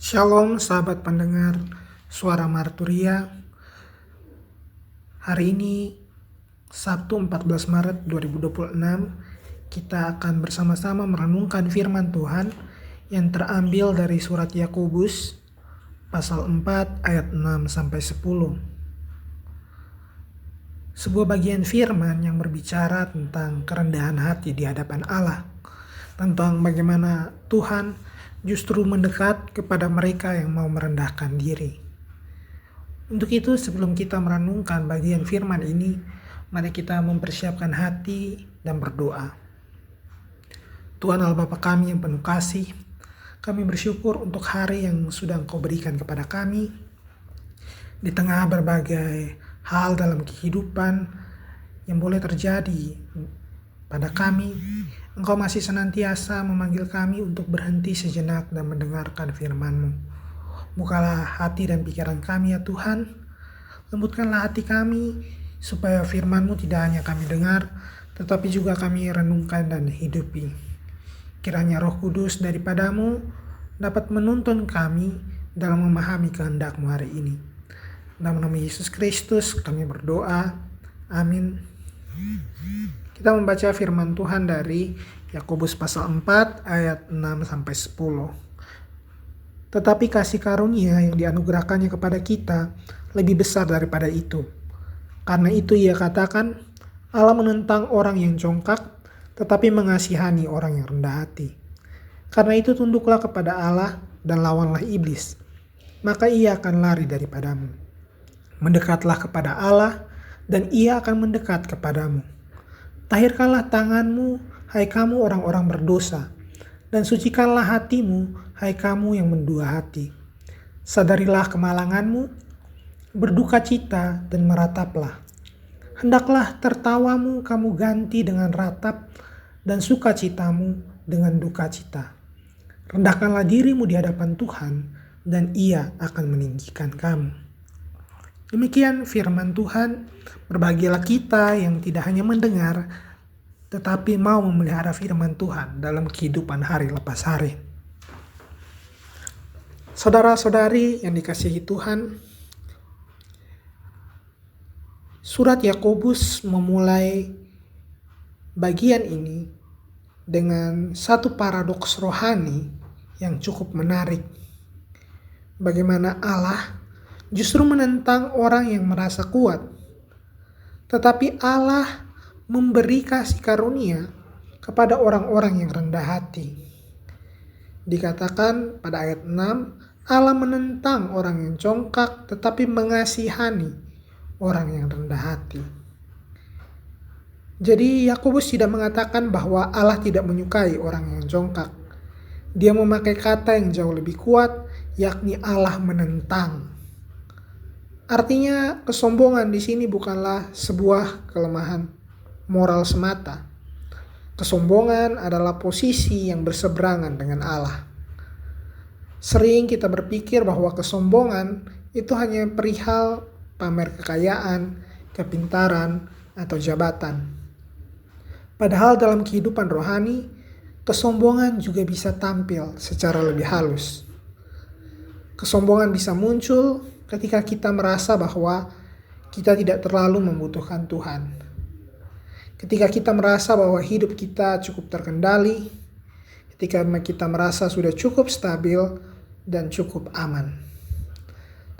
Shalom sahabat pendengar Suara Marturia. Hari ini Sabtu 14 Maret 2026 kita akan bersama-sama merenungkan firman Tuhan yang terambil dari surat Yakobus pasal 4 ayat 6 sampai 10. Sebuah bagian firman yang berbicara tentang kerendahan hati di hadapan Allah, tentang bagaimana Tuhan justru mendekat kepada mereka yang mau merendahkan diri. Untuk itu, sebelum kita merenungkan bagian firman ini, mari kita mempersiapkan hati dan berdoa. Tuhan Allah Bapa kami yang penuh kasih, kami bersyukur untuk hari yang sudah Engkau berikan kepada kami. Di tengah berbagai hal dalam kehidupan yang boleh terjadi pada kami, Engkau masih senantiasa memanggil kami untuk berhenti sejenak dan mendengarkan firman-Mu. Bukalah hati dan pikiran kami ya Tuhan, lembutkanlah hati kami supaya firman-Mu tidak hanya kami dengar, tetapi juga kami renungkan dan hidupi. Kiranya Roh Kudus daripada-Mu dapat menuntun kami dalam memahami kehendak-Mu hari ini. Dalam nama Yesus Kristus kami berdoa, amin. Kita membaca firman Tuhan dari Yakobus pasal 4 ayat 6 sampai 10. Tetapi kasih karunia yang dianugerahkannya kepada kita lebih besar daripada itu. Karena itu ia katakan, Allah menentang orang yang congkak, tetapi mengasihani orang yang rendah hati. Karena itu tunduklah kepada Allah dan lawanlah iblis, maka ia akan lari daripadamu. Mendekatlah kepada Allah, dan ia akan mendekat kepadamu. Tahirkanlah tanganmu, hai kamu orang-orang berdosa, dan sucikanlah hatimu, hai kamu yang mendua hati. Sadarilah kemalanganmu, berduka cita dan merataplah. Hendaklah tertawamu kamu ganti dengan ratap, dan sukacitamu dengan duka cita. Rendahkanlah dirimu di hadapan Tuhan, dan Ia akan meninggikan kamu. Demikian firman Tuhan. Berbahagialah kita yang tidak hanya mendengar, tetapi mau memelihara firman Tuhan dalam kehidupan hari lepas hari. Saudara-saudari yang dikasihi Tuhan, surat Yakobus memulai bagian ini dengan satu paradoks rohani yang cukup menarik. Bagaimana Allah justru menentang orang yang merasa kuat, tetapi Allah memberi kasih karunia kepada orang-orang yang rendah hati. Dikatakan pada ayat 6, Allah menentang orang yang congkak tetapi mengasihani orang yang rendah hati. Jadi Yakobus tidak mengatakan bahwa Allah tidak menyukai orang yang congkak. Dia memakai kata yang jauh lebih kuat, yakni Allah menentang. Artinya kesombongan di sini bukanlah sebuah kelemahan moral semata. Kesombongan adalah posisi yang berseberangan dengan Allah. Sering kita berpikir bahwa kesombongan itu hanya perihal pamer kekayaan, kepintaran, atau jabatan. Padahal dalam kehidupan rohani, kesombongan juga bisa tampil secara lebih halus. Kesombongan bisa muncul ketika kita merasa bahwa kita tidak terlalu membutuhkan Tuhan. Ketika kita merasa bahwa hidup kita cukup terkendali, ketika kita merasa sudah cukup stabil dan cukup aman.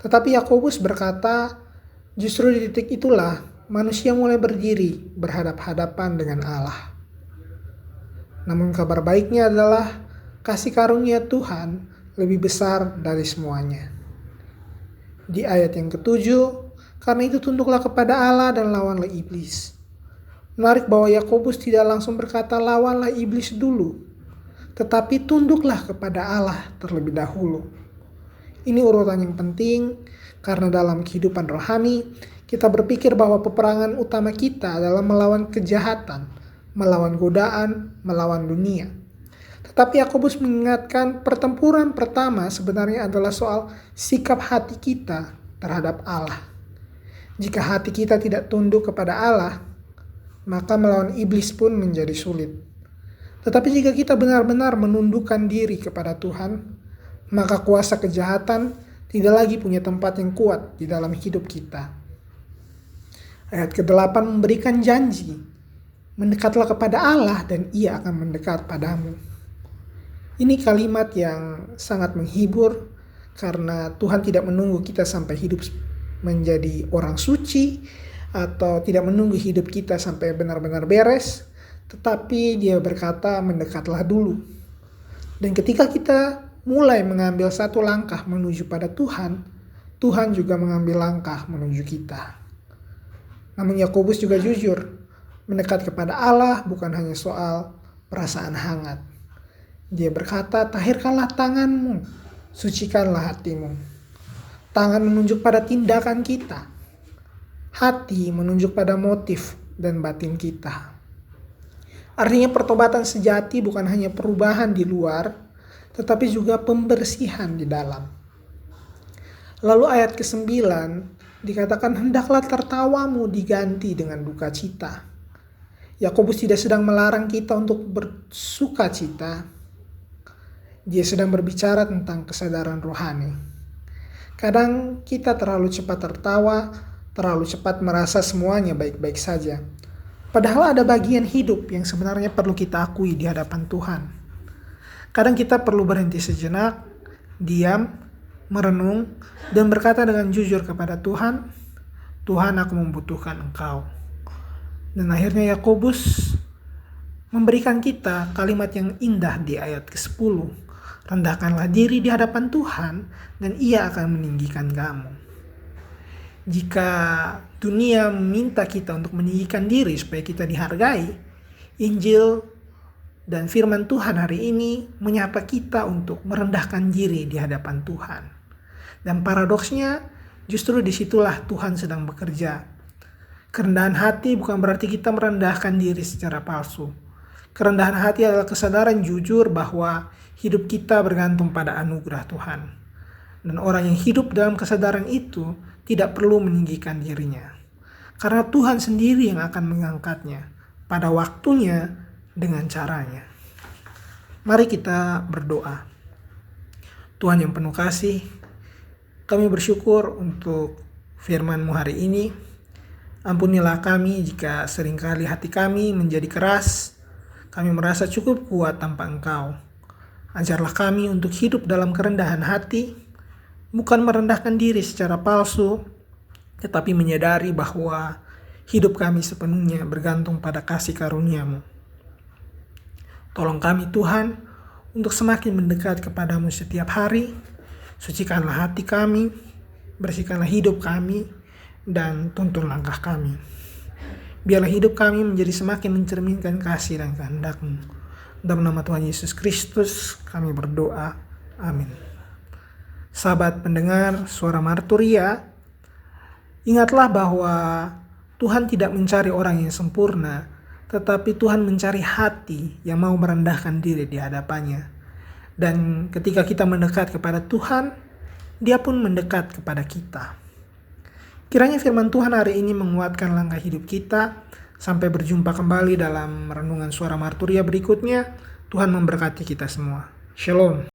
Tetapi Yakobus berkata, justru di titik itulah manusia mulai berdiri berhadap-hadapan dengan Allah. Namun kabar baiknya adalah kasih karunia Tuhan lebih besar dari semuanya. Di ayat yang ke-7, karena itu tunduklah kepada Allah dan lawanlah iblis. Menarik bahwa Yakobus tidak langsung berkata lawanlah iblis dulu, tetapi tunduklah kepada Allah terlebih dahulu. Ini urutan yang penting karena dalam kehidupan rohani kita berpikir bahwa peperangan utama kita adalah melawan kejahatan, melawan godaan, melawan dunia. Tetapi Yakobus mengingatkan pertempuran pertama sebenarnya adalah soal sikap hati kita terhadap Allah. Jika hati kita tidak tunduk kepada Allah, maka melawan iblis pun menjadi sulit. Tetapi jika kita benar-benar menundukkan diri kepada Tuhan, maka kuasa kejahatan tidak lagi punya tempat yang kuat di dalam hidup kita. Ayat ke-8 memberikan janji, mendekatlah kepada Allah dan Ia akan mendekat padamu. Ini kalimat yang sangat menghibur karena Tuhan tidak menunggu kita sampai hidup menjadi orang suci atau tidak menunggu hidup kita sampai benar-benar beres, tetapi Dia berkata mendekatlah dulu. Dan ketika kita mulai mengambil satu langkah menuju pada Tuhan, Tuhan juga mengambil langkah menuju kita. Namun Yakobus juga jujur, mendekat kepada Allah bukan hanya soal perasaan hangat. Dia berkata, tahirkanlah tanganmu, sucikanlah hatimu. Tangan menunjuk pada tindakan kita. Hati menunjuk pada motif dan batin kita. Artinya pertobatan sejati bukan hanya perubahan di luar, tetapi juga pembersihan di dalam. Lalu ayat ke-9 dikatakan, hendaklah tertawamu diganti dengan duka cita. Yakobus tidak sedang melarang kita untuk bersuka cita. Dia sedang berbicara tentang kesadaran rohani. Kadang kita terlalu cepat tertawa, terlalu cepat merasa semuanya baik-baik saja. Padahal ada bagian hidup yang sebenarnya perlu kita akui di hadapan Tuhan. Kadang kita perlu berhenti sejenak, diam, merenung, dan berkata dengan jujur kepada Tuhan, Tuhan, aku membutuhkan Engkau. Dan akhirnya Yakobus memberikan kita kalimat yang indah di ayat ke-10. Rendahkanlah diri di hadapan Tuhan dan Ia akan meninggikan kamu. Jika dunia meminta kita untuk meninggikan diri supaya kita dihargai, Injil dan firman Tuhan hari ini menyapa kita untuk merendahkan diri di hadapan Tuhan. Dan paradoksnya, justru disitulah Tuhan sedang bekerja. Kerendahan hati bukan berarti kita merendahkan diri secara palsu. Kerendahan hati adalah kesadaran jujur bahwa hidup kita bergantung pada anugerah Tuhan. Dan orang yang hidup dalam kesadaran itu tidak perlu meninggikan dirinya. Karena Tuhan sendiri yang akan mengangkatnya pada waktunya dengan caranya. Mari kita berdoa. Tuhan yang penuh kasih, kami bersyukur untuk firman-Mu hari ini. Ampunilah kami jika seringkali hati kami menjadi keras. Kami merasa cukup kuat tanpa Engkau. Ajarlah kami untuk hidup dalam kerendahan hati, bukan merendahkan diri secara palsu, tetapi menyadari bahwa hidup kami sepenuhnya bergantung pada kasih karunia-Mu. Tolong kami Tuhan untuk semakin mendekat kepadamu setiap hari. Sucikanlah hati kami, bersihkanlah hidup kami, dan tuntun langkah kami. Biarlah hidup kami menjadi semakin mencerminkan kasih dan kehendak-Mu. Dalam nama Tuhan Yesus Kristus kami berdoa. Amin. Sahabat pendengar Suara Marturia, ingatlah bahwa Tuhan tidak mencari orang yang sempurna, tetapi Tuhan mencari hati yang mau merendahkan diri di hadapannya. Dan ketika kita mendekat kepada Tuhan, Dia pun mendekat kepada kita. Kiranya firman Tuhan hari ini menguatkan langkah hidup kita. Sampai berjumpa kembali dalam renungan Suara Marturia berikutnya. Tuhan memberkati kita semua. Shalom.